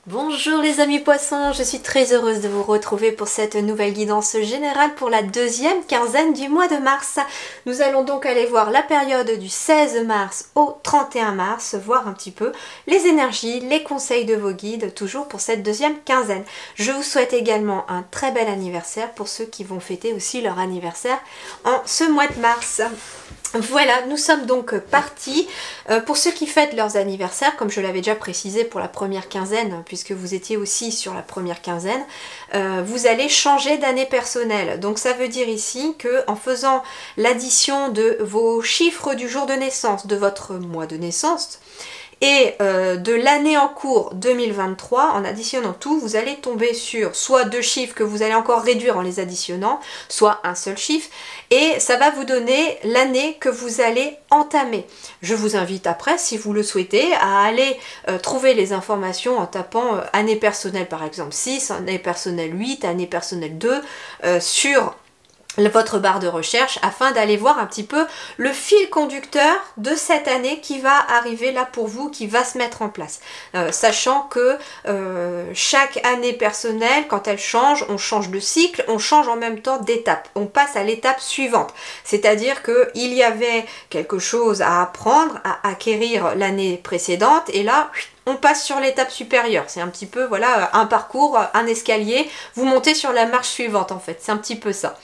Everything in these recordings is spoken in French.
Bonjour les amis poissons, je suis très heureuse de vous retrouver pour cette nouvelle guidance générale pour la deuxième quinzaine du mois de mars. Nous allons donc aller voir la période du 16 mars au 31 mars, voir un petit peu les énergies, les conseils de vos guides, toujours pour cette deuxième quinzaine. Je vous souhaite également un très bel anniversaire pour ceux qui vont fêter aussi leur anniversaire en ce mois de mars. Voilà, nous sommes donc partis. Pour ceux qui fêtent leurs anniversaires, comme je l'avais déjà précisé pour la première quinzaine, puisque vous étiez aussi sur la première quinzaine, vous allez changer d'année personnelle. Donc ça veut dire ici que en faisant l'addition de vos chiffres du jour de naissance, de votre mois de naissance, et de l'année en cours 2023, en additionnant tout, vous allez tomber sur soit deux chiffres que vous allez encore réduire en les additionnant, soit un seul chiffre, et ça va vous donner l'année que vous allez entamer. Je vous invite après, si vous le souhaitez, à aller trouver les informations en tapant année personnelle par exemple 6, année personnelle 8, année personnelle 2, sur votre barre de recherche afin d'aller voir un petit peu le fil conducteur de cette année qui va arriver là pour vous, qui va se mettre en place. Sachant que chaque année personnelle, quand elle change, on change de cycle, on change en même temps d'étape. On passe à l'étape suivante. C'est-à-dire qu'il y avait quelque chose à apprendre, à acquérir l'année précédente et là, on passe sur l'étape supérieure. C'est un petit peu, voilà, un parcours, un escalier. Vous montez sur la marche suivante en fait. C'est un petit peu ça.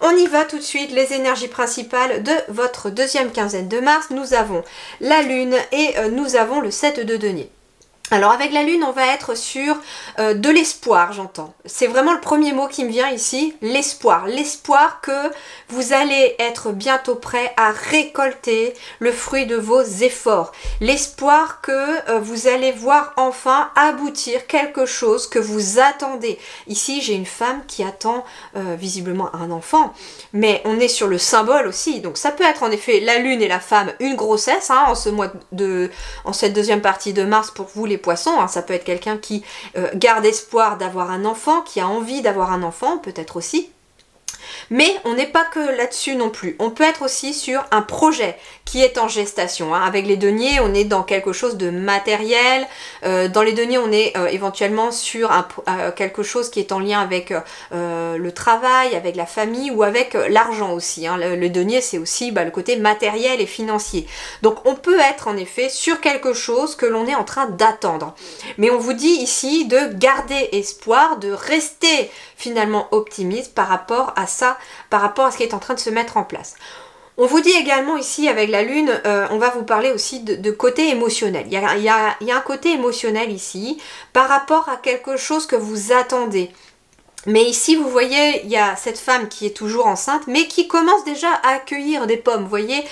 On y va tout de suite, les énergies principales de votre deuxième quinzaine de mars. Nous avons la lune et nous avons le 7 de denier. Alors avec la lune, on va être sur de l'espoir, j'entends. C'est vraiment le premier mot qui me vient ici, l'espoir. L'espoir que vous allez être bientôt prêt à récolter le fruit de vos efforts. L'espoir que vous allez voir enfin aboutir quelque chose que vous attendez. Ici, j'ai une femme qui attend visiblement un enfant, mais on est sur le symbole aussi. Donc ça peut être en effet la lune et la femme, une grossesse hein, en cette deuxième partie de mars pour vous les poissons, hein. Ça peut être quelqu'un qui garde espoir d'avoir un enfant, qui a envie d'avoir un enfant, peut-être aussi. Mais on n'est pas que là-dessus non plus. On peut être aussi sur un projet qui est en gestation. Hein. Avec les deniers, on est dans quelque chose de matériel. Dans les deniers, on est éventuellement sur quelque chose qui est en lien avec le travail, avec la famille ou avec l'argent aussi. Hein. Le denier, c'est aussi le côté matériel et financier. Donc on peut être en effet sur quelque chose que l'on est en train d'attendre. Mais on vous dit ici de garder espoir, de rester finalement optimiste par rapport à ça, par rapport à ce qui est en train de se mettre en place. On vous dit également ici avec la lune, on va vous parler aussi de côté émotionnel. Il y a un côté émotionnel ici par rapport à quelque chose que vous attendez. Mais ici, vous voyez, il y a cette femme qui est toujours enceinte, mais qui commence déjà à accueillir des pommes, vous voyez,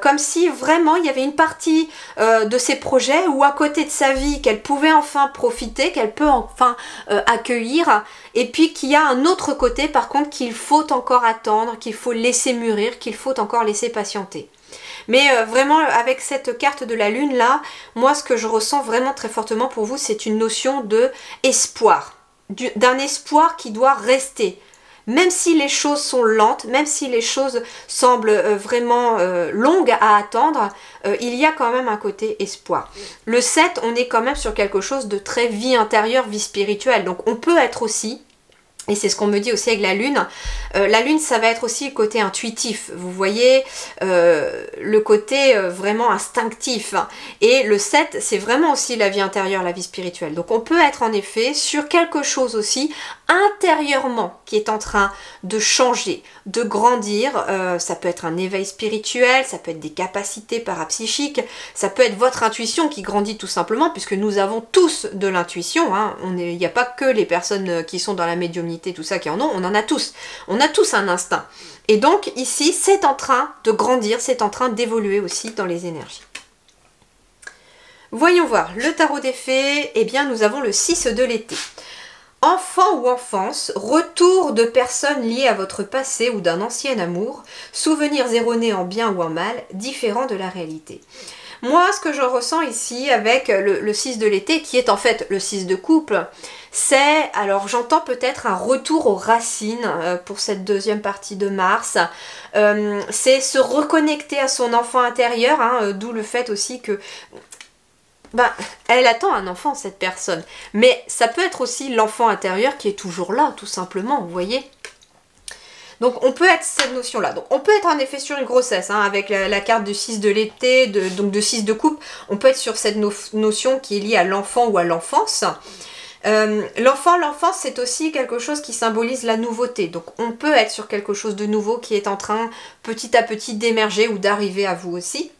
comme si vraiment il y avait une partie de ses projets ou à côté de sa vie qu'elle pouvait enfin profiter, qu'elle peut enfin accueillir, et puis qu'il y a un autre côté, par contre, qu'il faut encore attendre, qu'il faut laisser mûrir, qu'il faut encore laisser patienter. Mais vraiment, avec cette carte de la lune là, moi, ce que je ressens vraiment très fortement pour vous, c'est une notion de espoir. D'un espoir qui doit rester. Même si les choses sont lentes, même si les choses semblent vraiment longues à attendre, il y a quand même un côté espoir. Le 7, on est quand même sur quelque chose de très vie intérieure, vie spirituelle. Donc on peut être aussi, et c'est ce qu'on me dit aussi avec la lune, ça va être aussi le côté intuitif, vous voyez, le côté vraiment instinctif. Et le 7, c'est vraiment aussi la vie intérieure, la vie spirituelle. Donc on peut être en effet sur quelque chose aussi intérieurement qui est en train de changer, de grandir. Ça peut être un éveil spirituel, ça peut être des capacités parapsychiques, ça peut être votre intuition qui grandit tout simplement, puisque nous avons tous de l'intuition. Hein. Il n'y a pas que les personnes qui sont dans la médiumnité, tout ça qui en ont, on en a tous. On a tous un instinct. Et donc ici, c'est en train de grandir, c'est en train d'évoluer aussi dans les énergies. Voyons voir, le tarot des fées, eh bien nous avons le 6 de l'été. Enfant ou enfance, retour de personnes liées à votre passé ou d'un ancien amour, souvenirs erronés en bien ou en mal, différents de la réalité. Moi, ce que je ressens ici avec le 6 de l'été, qui est en fait le 6 de coupe, c'est, alors j'entends peut-être un retour aux racines pour cette deuxième partie de mars. C'est se reconnecter à son enfant intérieur, hein, d'où le fait aussi que ben, elle attend un enfant, cette personne. Mais ça peut être aussi l'enfant intérieur qui est toujours là, tout simplement, vous voyez. Donc on peut être cette notion-là. Donc on peut être en effet sur une grossesse, hein, avec la carte de 6 de l'été, donc de 6 de coupe. On peut être sur cette notion qui est liée à l'enfant ou à l'enfance. L'enfance, c'est aussi quelque chose qui symbolise la nouveauté. Donc on peut être sur quelque chose de nouveau qui est en train petit à petit d'émerger ou d'arriver à vous aussi.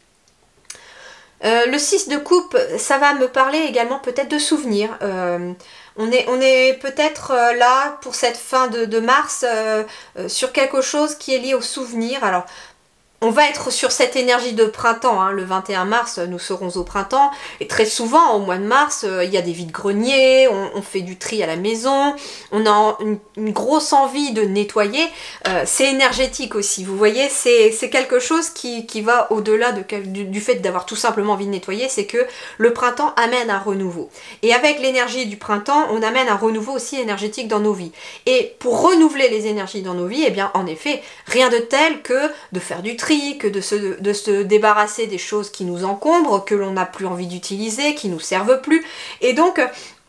Le 6 de coupe, ça va me parler également peut-être de souvenirs. On est peut-être là pour cette fin de mars sur quelque chose qui est lié aux souvenirs. Alors, on va être sur cette énergie de printemps, hein. Le 21 mars, nous serons au printemps, et très souvent, au mois de mars, il y a des vides-greniers, on fait du tri à la maison, on a une grosse envie de nettoyer, c'est énergétique aussi, vous voyez, c'est quelque chose qui va au-delà du fait d'avoir tout simplement envie de nettoyer, c'est que le printemps amène un renouveau. Et avec l'énergie du printemps, on amène un renouveau aussi énergétique dans nos vies. Et pour renouveler les énergies dans nos vies, eh bien, en effet, rien de tel que de faire du tri, que de se débarrasser des choses qui nous encombrent, que l'on n'a plus envie d'utiliser, qui nous servent plus. Et donc,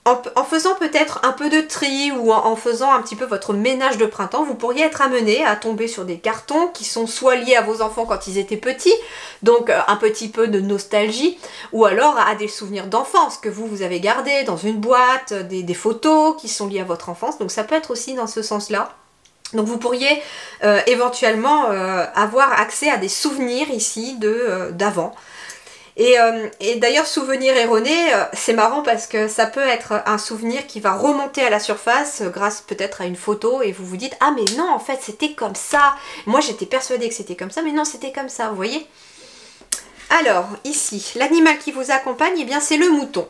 en faisant peut-être un peu de tri ou en faisant un petit peu votre ménage de printemps, vous pourriez être amené à tomber sur des cartons qui sont soit liés à vos enfants quand ils étaient petits, donc un petit peu de nostalgie, ou alors à des souvenirs d'enfance que vous avez gardés dans une boîte, des photos qui sont liées à votre enfance. Donc ça peut être aussi dans ce sens-là. Donc vous pourriez éventuellement avoir accès à des souvenirs ici d'avant. Et d'ailleurs, souvenir erroné, c'est marrant parce que ça peut être un souvenir qui va remonter à la surface grâce peut-être à une photo et vous vous dites « Ah mais non, en fait c'était comme ça, moi j'étais persuadée que c'était comme ça, mais non c'était comme ça, vous voyez ?» Alors, ici, l'animal qui vous accompagne, eh bien c'est le mouton,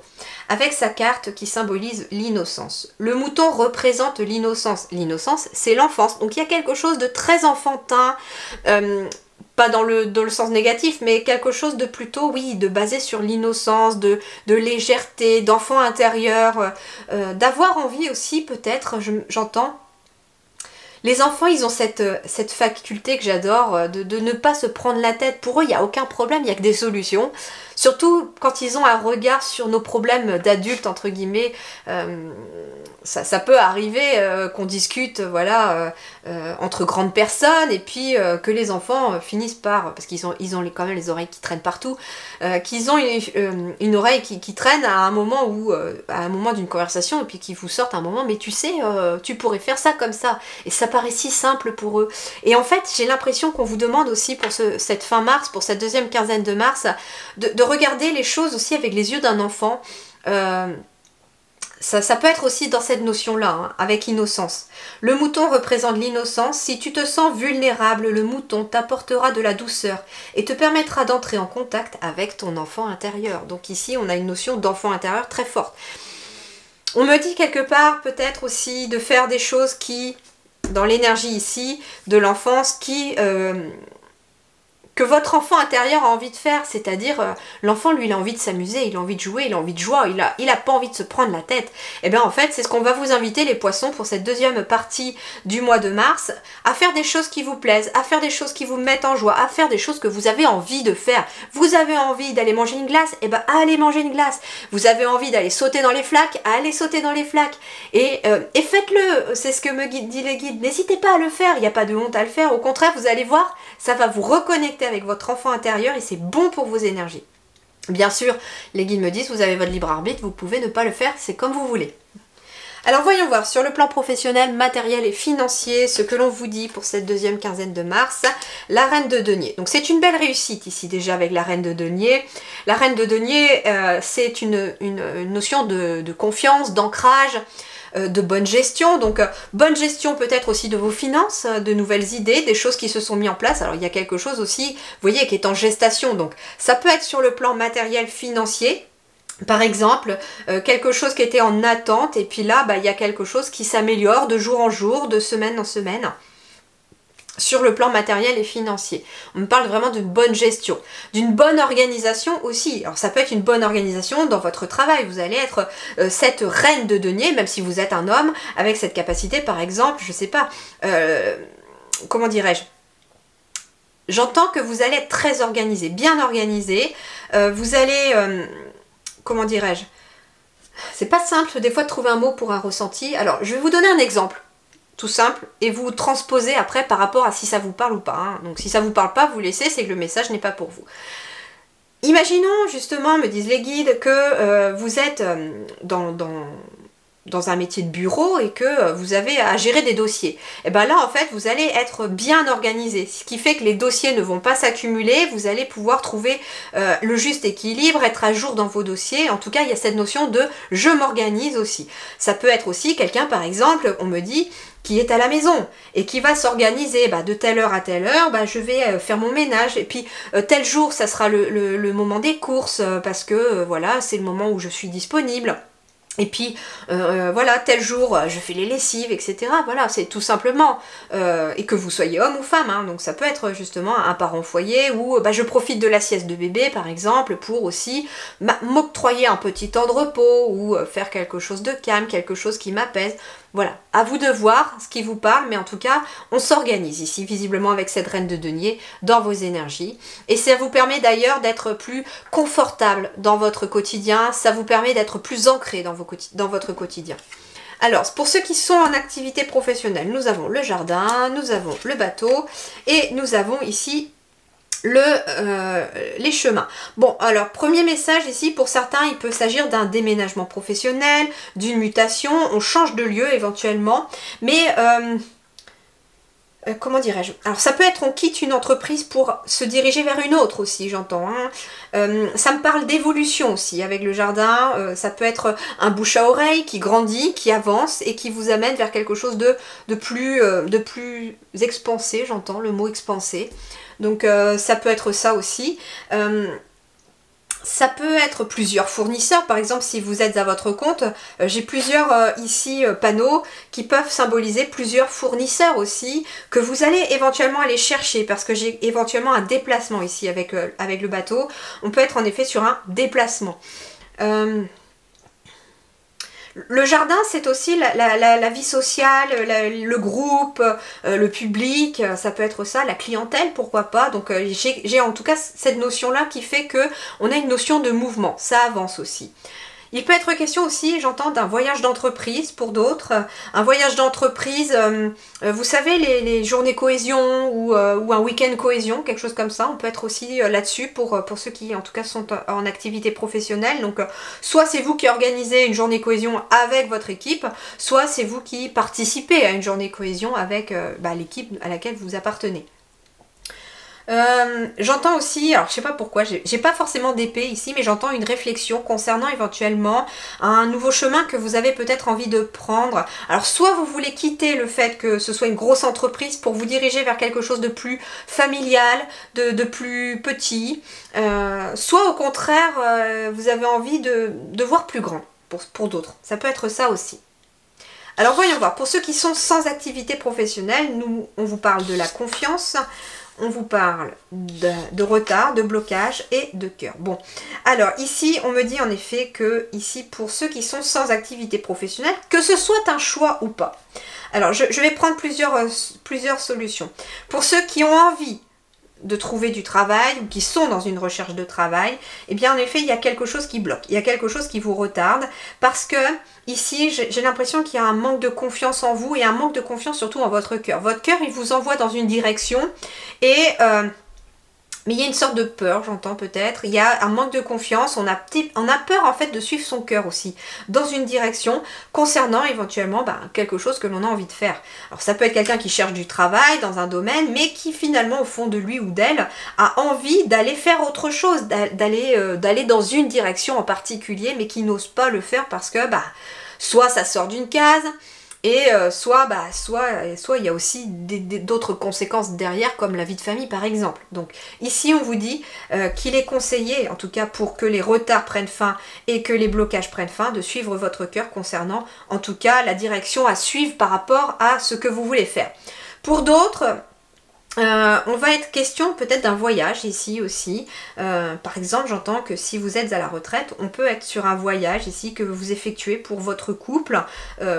avec sa carte qui symbolise l'innocence. Le mouton représente l'innocence. L'innocence, c'est l'enfance. Donc il y a quelque chose de très enfantin, pas dans le sens négatif, mais quelque chose de plutôt, oui, de basé sur l'innocence, de légèreté, d'enfant intérieur, d'avoir envie aussi, peut-être, j'entends. Les enfants, ils ont cette faculté que j'adore de ne pas se prendre la tête. Pour eux, il n'y a aucun problème, il n'y a que des solutions. Surtout quand ils ont un regard sur nos problèmes d'adultes, entre guillemets. Ça peut arriver qu'on discute voilà, entre grandes personnes et puis que les enfants finissent par, parce qu'ils ont quand même les oreilles qui traînent partout, qu'ils ont une oreille qui traîne à un moment d'une conversation et puis qu'ils vous sortent un moment, mais tu sais, tu pourrais faire ça comme ça. Et ça paraît si simple pour eux. Et en fait, j'ai l'impression qu'on vous demande aussi pour cette fin mars, pour cette deuxième quinzaine de mars, de regarder les choses aussi avec les yeux d'un enfant. Ça peut être aussi dans cette notion-là, hein, avec innocence. Le mouton représente l'innocence. Si tu te sens vulnérable, le mouton t'apportera de la douceur et te permettra d'entrer en contact avec ton enfant intérieur. Donc ici, on a une notion d'enfant intérieur très forte. On me dit quelque part peut-être aussi de faire des choses qui, dans l'énergie ici, de l'enfance, que votre enfant intérieur a envie de faire, c'est-à-dire l'enfant lui il a envie de s'amuser, il a envie de jouer, il a envie de joie, il a pas envie de se prendre la tête. Et bien en fait c'est ce qu'on va vous inviter les poissons pour cette deuxième partie du mois de mars, à faire des choses qui vous plaisent, à faire des choses qui vous mettent en joie, à faire des choses que vous avez envie de faire. Vous avez envie d'aller manger une glace, et bien allez manger une glace. Vous avez envie d'aller sauter dans les flaques, allez sauter dans les flaques. Et faites-le, c'est ce que me dit les guides, n'hésitez pas à le faire, il n'y a pas de honte à le faire, au contraire vous allez voir, ça va vous reconnecter avec votre enfant intérieur et c'est bon pour vos énergies. Bien sûr, les guides me disent, vous avez votre libre arbitre, vous pouvez ne pas le faire, c'est comme vous voulez. Alors voyons voir sur le plan professionnel, matériel et financier ce que l'on vous dit pour cette deuxième quinzaine de mars. La reine de denier. Donc c'est une belle réussite ici déjà avec la reine de denier. La reine de denier, c'est une notion de confiance, d'ancrage, de bonne gestion, donc bonne gestion peut-être aussi de vos finances, de nouvelles idées, des choses qui se sont mises en place. Alors il y a quelque chose aussi, vous voyez, qui est en gestation, donc ça peut être sur le plan matériel financier, par exemple, quelque chose qui était en attente, et puis là, il y a quelque chose qui s'améliore de jour en jour, de semaine en semaine, sur le plan matériel et financier. On me parle vraiment d'une bonne gestion, d'une bonne organisation aussi. Alors ça peut être une bonne organisation dans votre travail. Vous allez être cette reine de denier, même si vous êtes un homme, avec cette capacité par exemple, je sais pas, comment dirais-je, j'entends que vous allez être très organisé, bien organisé, vous allez comment dirais-je, c'est pas simple des fois de trouver un mot pour un ressenti. Alors, je vais vous donner un exemple, tout simple, et vous transposez après par rapport à si ça vous parle ou pas. Hein. Donc, si ça vous parle pas, vous laissez, c'est que le message n'est pas pour vous. Imaginons, justement, me disent les guides, que vous êtes dans un métier de bureau et que vous avez à gérer des dossiers. Et bien là, en fait, vous allez être bien organisé, ce qui fait que les dossiers ne vont pas s'accumuler, vous allez pouvoir trouver le juste équilibre, être à jour dans vos dossiers. En tout cas, il y a cette notion de « je m'organise » aussi. Ça peut être aussi quelqu'un, par exemple, on me dit, qui est à la maison et qui va s'organiser de telle heure à telle heure, je vais faire mon ménage et puis tel jour, ça sera le moment des courses parce que voilà, c'est le moment où je suis disponible. Et puis, voilà, tel jour, je fais les lessives, etc. Voilà, c'est tout simplement. Et que vous soyez homme ou femme, hein, donc ça peut être justement un parent foyer où je profite de la sieste de bébé, par exemple, pour aussi m'octroyer un petit temps de repos ou faire quelque chose de calme, quelque chose qui m'apaise. Voilà, à vous de voir ce qui vous parle, mais en tout cas, on s'organise ici, visiblement avec cette reine de denier, dans vos énergies. Et ça vous permet d'ailleurs d'être plus confortable dans votre quotidien, ça vous permet d'être plus ancré dans votre quotidien. Alors, pour ceux qui sont en activité professionnelle, nous avons le jardin, nous avons le bateau, et nous avons ici les chemins. Bon, alors, premier message ici, pour certains, il peut s'agir d'un déménagement professionnel, d'une mutation, on change de lieu éventuellement, mais comment dirais-je? Alors ça peut être on quitte une entreprise pour se diriger vers une autre aussi, j'entends. Hein. Ça me parle d'évolution aussi avec le jardin. Ça peut être un bouche à oreille qui grandit, qui avance et qui vous amène vers quelque chose de plus expansé, j'entends le mot expansé. Donc ça peut être ça aussi. Ça peut être plusieurs fournisseurs, par exemple si vous êtes à votre compte, j'ai plusieurs ici panneaux qui peuvent symboliser plusieurs fournisseurs aussi, que vous allez éventuellement aller chercher, parce que j'ai éventuellement un déplacement ici avec le bateau. On peut être en effet sur un déplacement. Le jardin, c'est aussi la vie sociale, le groupe, le public, ça peut être ça, la clientèle, pourquoi pas. Donc j'ai en tout cas cette notion-là qui fait que on a une notion de mouvement, ça avance aussi. Il peut être question aussi, j'entends, d'un voyage d'entreprise pour d'autres. Un voyage d'entreprise, vous savez, les journées cohésion ou un week-end cohésion, quelque chose comme ça. On peut être aussi là-dessus pour ceux qui, en tout cas, sont en activité professionnelle. Donc, soit c'est vous qui organisez une journée cohésion avec votre équipe, soit c'est vous qui participez à une journée cohésion avec l'équipe à laquelle vous appartenez. J'entends aussi, alors je sais pas pourquoi, j'ai pas forcément d'épée ici, mais j'entends une réflexion concernant éventuellement un nouveau chemin que vous avez peut-être envie de prendre. Alors soit vous voulez quitter le fait que ce soit une grosse entreprise pour vous diriger vers quelque chose de plus familial, de plus petit, soit au contraire vous avez envie de voir plus grand pour d'autres. Ça peut être ça aussi. Alors voyons voir, pour ceux qui sont sans activité professionnelle, on vous parle de la confiance. On vous parle de retard, de blocage et de cœur. Bon, alors ici, on me dit en effet que ici, pour ceux qui sont sans activité professionnelle, que ce soit un choix ou pas. Alors, je vais prendre plusieurs solutions. Pour ceux qui ont envie de trouver du travail ou qui sont dans une recherche de travail, eh bien en effet il y a quelque chose qui bloque, il y a quelque chose qui vous retarde parce que ici j'ai l'impression qu'il y a un manque de confiance en vous et un manque de confiance surtout en votre cœur. Votre cœur il vous envoie dans une direction et mais il y a une sorte de peur, j'entends peut-être, il y a un manque de confiance, on a peur en fait de suivre son cœur aussi, dans une direction concernant éventuellement quelque chose que l'on a envie de faire. Alors ça peut être quelqu'un qui cherche du travail dans un domaine, mais qui finalement au fond de lui ou d'elle a envie d'aller faire autre chose, d'aller dans une direction en particulier, mais qui n'ose pas le faire parce que soit ça sort d'une case, et soit il y a aussi d'autres conséquences derrière comme la vie de famille par exemple. Donc ici on vous dit qu'il est conseillé, en tout cas pour que les retards prennent fin et que les blocages prennent fin, de suivre votre cœur concernant en tout cas la direction à suivre par rapport à ce que vous voulez faire. Pour d'autres, On va être question peut-être d'un voyage ici aussi. Par exemple, j'entends que si vous êtes à la retraite, on peut être sur un voyage ici que vous effectuez pour votre couple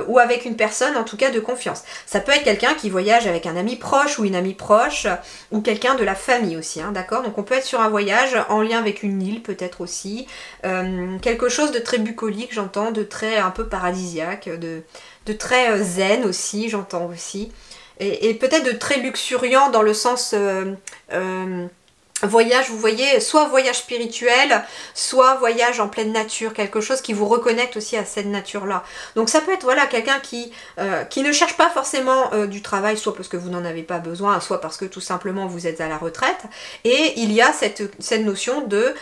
ou avec une personne en tout cas de confiance. Ça peut être quelqu'un qui voyage avec un ami proche ou une amie proche ou quelqu'un de la famille aussi, hein, d'accord? Donc on peut être sur un voyage en lien avec une île peut-être aussi. Quelque chose de très bucolique, j'entends, de très un peu paradisiaque, de très zen aussi, j'entends aussi. Et peut-être de très luxuriant dans le sens voyage, vous voyez, soit voyage spirituel, soit voyage en pleine nature, quelque chose qui vous reconnecte aussi à cette nature-là. Donc ça peut être voilà, quelqu'un qui ne cherche pas forcément du travail, soit parce que vous n'en avez pas besoin, soit parce que tout simplement vous êtes à la retraite. Et il y a cette notion de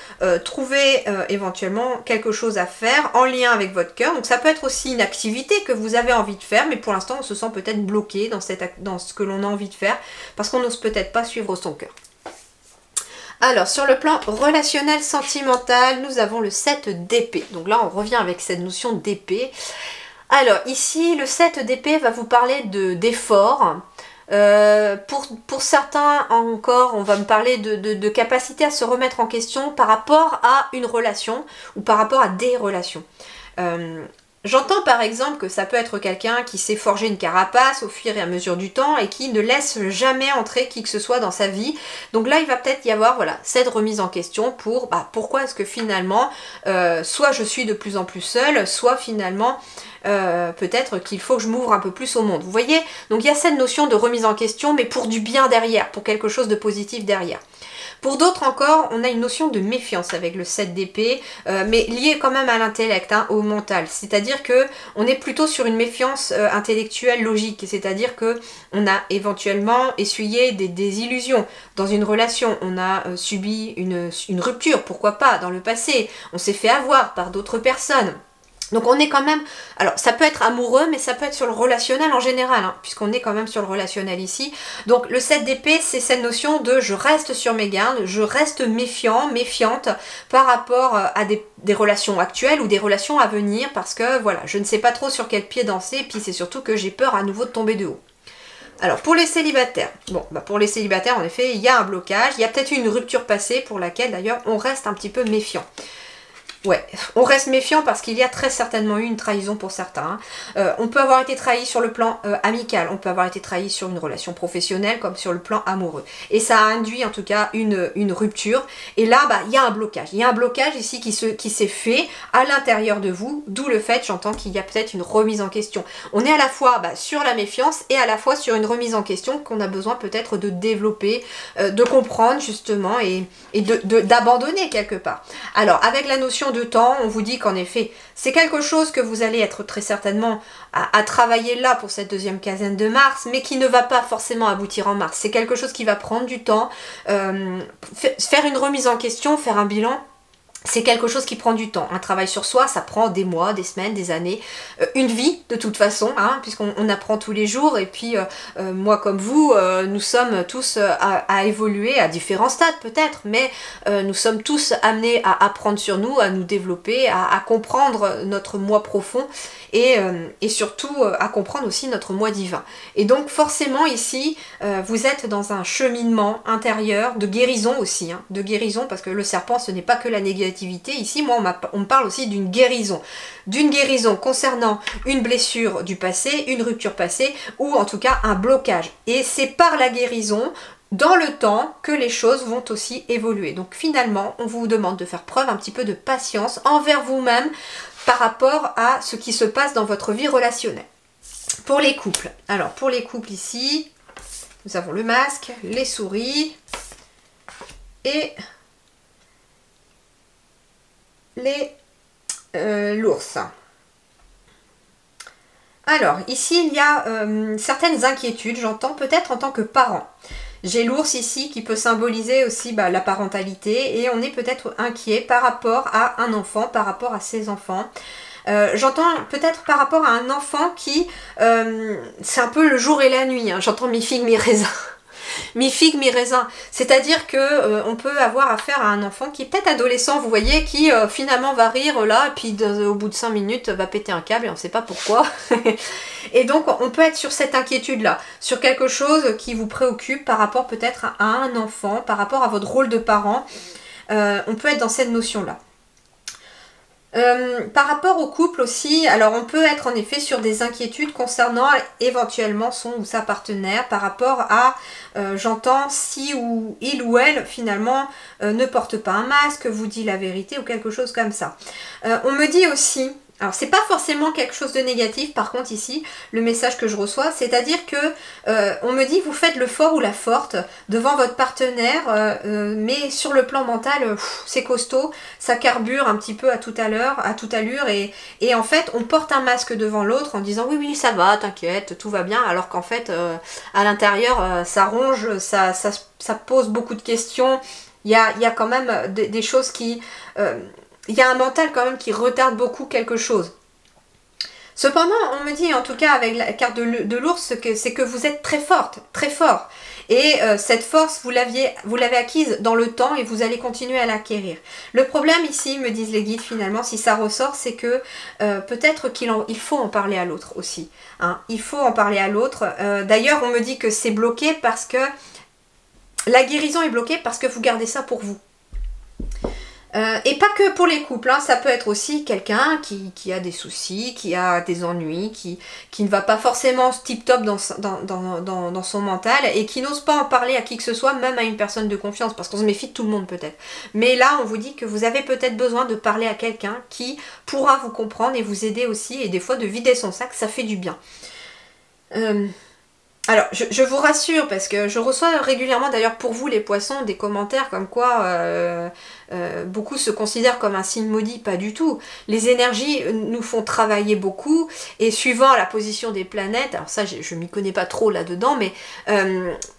trouver éventuellement quelque chose à faire en lien avec votre cœur. Donc ça peut être aussi une activité que vous avez envie de faire, mais pour l'instant on se sent peut-être bloqué dans ce que l'on a envie de faire, parce qu'on n'ose peut-être pas suivre son cœur. Alors, sur le plan relationnel, sentimental, nous avons le 7 d'épée. Donc là, on revient avec cette notion d'épée. Alors, ici, le 7 d'épée va vous parler d'effort. Pour certains encore, on va me parler de capacité à se remettre en question par rapport à une relation ou par rapport à des relations. J'entends par exemple que ça peut être quelqu'un qui s'est forgé une carapace au fur et à mesure du temps et qui ne laisse jamais entrer qui que ce soit dans sa vie. Donc là, il va peut-être y avoir voilà, cette remise en question pour pourquoi est-ce que finalement, soit je suis de plus en plus seule, soit finalement peut-être qu'il faut que je m'ouvre un peu plus au monde. Vous voyez? Donc il y a cette notion de remise en question, mais pour du bien derrière, pour quelque chose de positif derrière. Pour d'autres encore, on a une notion de méfiance avec le 7 d'épée, mais liée quand même à l'intellect, hein, au mental. C'est-à-dire que on est plutôt sur une méfiance intellectuelle logique, c'est-à-dire que on a éventuellement essuyé des illusions dans une relation, on a subi une rupture, pourquoi pas, dans le passé, on s'est fait avoir par d'autres personnes. Donc on est quand même, alors ça peut être amoureux, mais ça peut être sur le relationnel en général, hein, puisqu'on est quand même sur le relationnel ici. Donc le 7 d'épée, c'est cette notion de je reste sur mes gardes, je reste méfiant, méfiante par rapport à des relations actuelles ou des relations à venir, parce que voilà, je ne sais pas trop sur quel pied danser, et puis c'est surtout que j'ai peur à nouveau de tomber de haut. Alors pour les célibataires, bon pour les célibataires en effet il y a un blocage, il y a peut-être une rupture passée pour laquelle d'ailleurs on reste un petit peu méfiant. Ouais, on reste méfiant parce qu'il y a très certainement eu une trahison pour certains. On peut avoir été trahi sur le plan amical, on peut avoir été trahi sur une relation professionnelle comme sur le plan amoureux. Et ça a induit en tout cas une rupture. Et là, il y a un blocage. Il y a un blocage ici qui s'est fait à l'intérieur de vous, d'où le fait, j'entends qu'il y a peut-être une remise en question. On est à la fois sur la méfiance et à la fois sur une remise en question qu'on a besoin peut-être de développer, de comprendre justement et d'abandonner quelque part. Alors, avec la notion de temps, on vous dit qu'en effet, c'est quelque chose que vous allez être très certainement à travailler là pour cette deuxième quinzaine de mars, mais qui ne va pas forcément aboutir en mars. C'est quelque chose qui va prendre du temps, faire une remise en question, faire un bilan. C'est quelque chose qui prend du temps. Un travail sur soi, ça prend des mois, des semaines, des années, une vie de toute façon, hein, puisqu'on apprend tous les jours. Et puis moi comme vous, nous sommes tous à évoluer à différents stades peut-être, mais nous sommes tous amenés à apprendre sur nous, à nous développer, à comprendre notre moi profond et surtout à comprendre aussi notre moi divin. Et donc forcément ici, vous êtes dans un cheminement intérieur de guérison aussi, hein, de guérison, parce que le serpent ce n'est pas que la négativité. Ici, moi, on me parle aussi d'une guérison concernant une blessure du passé, une rupture passée, ou en tout cas un blocage. Et c'est par la guérison, dans le temps, que les choses vont aussi évoluer. Donc finalement, on vous demande de faire preuve un petit peu de patience envers vous-même par rapport à ce qui se passe dans votre vie relationnelle. Pour les couples, alors pour les couples ici, nous avons le masque, les souris et l'ours. Alors, ici, il y a certaines inquiétudes, j'entends peut-être en tant que parent. J'ai l'ours ici qui peut symboliser aussi la parentalité et on est peut-être inquiet par rapport à un enfant, par rapport à ses enfants. J'entends peut-être par rapport à un enfant qui, c'est un peu le jour et la nuit, hein. J'entends mes figues, mes raisins. mi-figue, mi-raisin. C'est-à-dire que on peut avoir affaire à un enfant qui est peut-être adolescent, vous voyez, qui finalement va rire là, et puis au bout de 5 minutes va péter un câble et on ne sait pas pourquoi. Et donc on peut être sur cette inquiétude-là, sur quelque chose qui vous préoccupe par rapport peut-être à un enfant, par rapport à votre rôle de parent. On peut être dans cette notion-là. Par rapport au couple aussi, alors on peut être en effet sur des inquiétudes concernant éventuellement son ou sa partenaire par rapport à, j'entends, si ou il ou elle finalement ne porte pas un masque, vous dit la vérité ou quelque chose comme ça. On me dit aussi, alors c'est pas forcément quelque chose de négatif par contre ici, le message que je reçois, c'est-à-dire que on me dit vous faites le fort ou la forte devant votre partenaire, mais sur le plan mental, c'est costaud, ça carbure un petit peu à toute allure et en fait on porte un masque devant l'autre en disant oui ça va, t'inquiète, tout va bien, alors qu'en fait à l'intérieur ça ronge, ça pose beaucoup de questions, il y a quand même des choses qui... il y a un mental quand même qui retarde beaucoup quelque chose. Cependant, on me dit en tout cas avec la carte de l'ours c'est que vous êtes très forte, très fort. Et cette force, vous l'avez acquise dans le temps et vous allez continuer à l'acquérir. Le problème ici, me disent les guides finalement, si ça ressort, c'est que peut-être qu'il faut en parler à l'autre aussi. Hein. Il faut en parler à l'autre. D'ailleurs, on me dit que c'est bloqué parce que... La guérison est bloquée parce que vous gardez ça pour vous. Et pas que pour les couples, hein, ça peut être aussi quelqu'un qui a des soucis, qui a des ennuis, qui ne va pas forcément tip-top dans son mental et qui n'ose pas en parler à qui que ce soit, même à une personne de confiance, parce qu'on se méfie de tout le monde peut-être. Mais là, on vous dit que vous avez peut-être besoin de parler à quelqu'un qui pourra vous comprendre et vous aider aussi, et des fois de vider son sac, ça fait du bien. Alors, je vous rassure, parce que je reçois régulièrement, d'ailleurs pour vous les poissons, des commentaires comme quoi beaucoup se considèrent comme un signe maudit, pas du tout. Les énergies nous font travailler beaucoup, et suivant la position des planètes, alors ça je m'y connais pas trop là-dedans, mais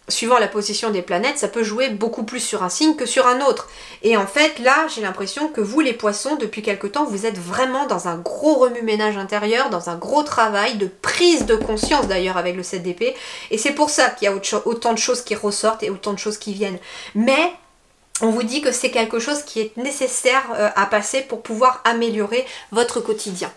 suivant la position des planètes, ça peut jouer beaucoup plus sur un signe que sur un autre. Et en fait, là, j'ai l'impression que vous les poissons, depuis quelque temps, vous êtes vraiment dans un gros remue-ménage intérieur, dans un gros travail de prise de conscience d'ailleurs avec le 7 d'épée. Et c'est pour ça qu'il y a autant de choses qui ressortent et autant de choses qui viennent. Mais on vous dit que c'est quelque chose qui est nécessaire à passer pour pouvoir améliorer votre quotidien.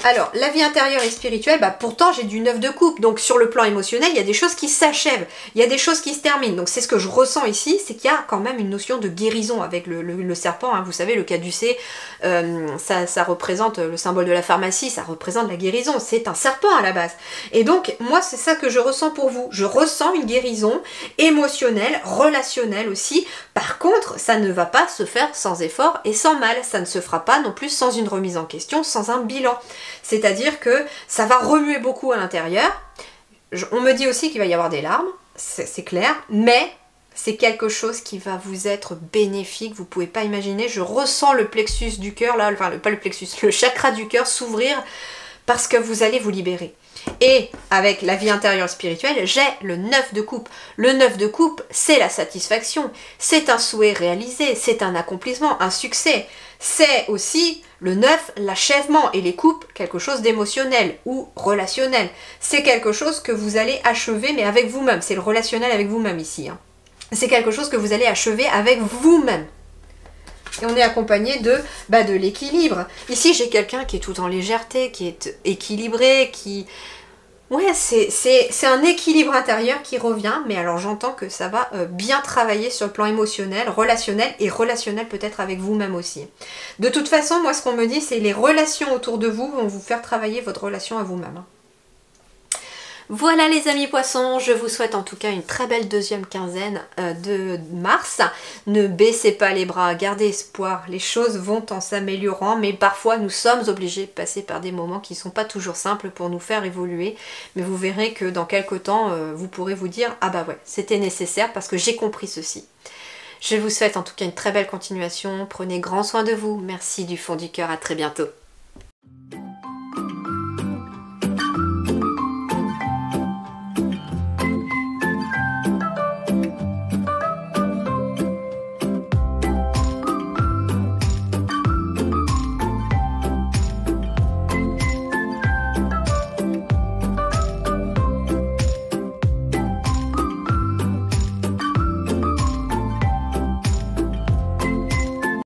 Alors, la vie intérieure et spirituelle, bah pourtant j'ai du 9 de coupe, donc sur le plan émotionnel, il y a des choses qui s'achèvent, il y a des choses qui se terminent, donc c'est ce que je ressens ici, c'est qu'il y a quand même une notion de guérison avec le serpent, hein. Vous savez, le caducée, ça représente le symbole de la pharmacie, ça représente la guérison, c'est un serpent à la base. Et donc, moi c'est ça que je ressens pour vous, je ressens une guérison émotionnelle, relationnelle aussi. Par contre, ça ne va pas se faire sans effort et sans mal, ça ne se fera pas non plus sans une remise en question, sans un bilan. C'est-à-dire que ça va remuer beaucoup à l'intérieur. On me dit aussi qu'il va y avoir des larmes, c'est clair, mais c'est quelque chose qui va vous être bénéfique, vous ne pouvez pas imaginer. Je ressens le plexus du cœur, là, enfin pas le plexus, le chakra du cœur s'ouvrir parce que vous allez vous libérer. Et avec la vie intérieure spirituelle, j'ai le 9 de coupe. Le 9 de coupe, c'est la satisfaction, c'est un souhait réalisé, c'est un accomplissement, un succès. C'est aussi le 9, l'achèvement, et les coupes, quelque chose d'émotionnel ou relationnel. C'est quelque chose que vous allez achever, mais avec vous-même. C'est le relationnel avec vous-même ici. Hein. C'est quelque chose que vous allez achever avec vous-même. Et on est accompagné de l'équilibre. Ici, j'ai quelqu'un qui est tout en légèreté, qui est équilibré, qui... Ouais, c'est un équilibre intérieur qui revient, mais alors j'entends que ça va bien travailler sur le plan émotionnel, relationnel, et relationnel peut-être avec vous-même aussi. De toute façon, moi ce qu'on me dit, c'est les relations autour de vous vont vous faire travailler votre relation à vous-même. Voilà les amis poissons, je vous souhaite en tout cas une très belle deuxième quinzaine de mars. Ne baissez pas les bras, gardez espoir, les choses vont en s'améliorant, mais parfois nous sommes obligés de passer par des moments qui ne sont pas toujours simples pour nous faire évoluer. Mais vous verrez que dans quelques temps, vous pourrez vous dire « Ah bah ouais, c'était nécessaire parce que j'ai compris ceci ». Je vous souhaite en tout cas une très belle continuation, prenez grand soin de vous, merci du fond du cœur, à très bientôt.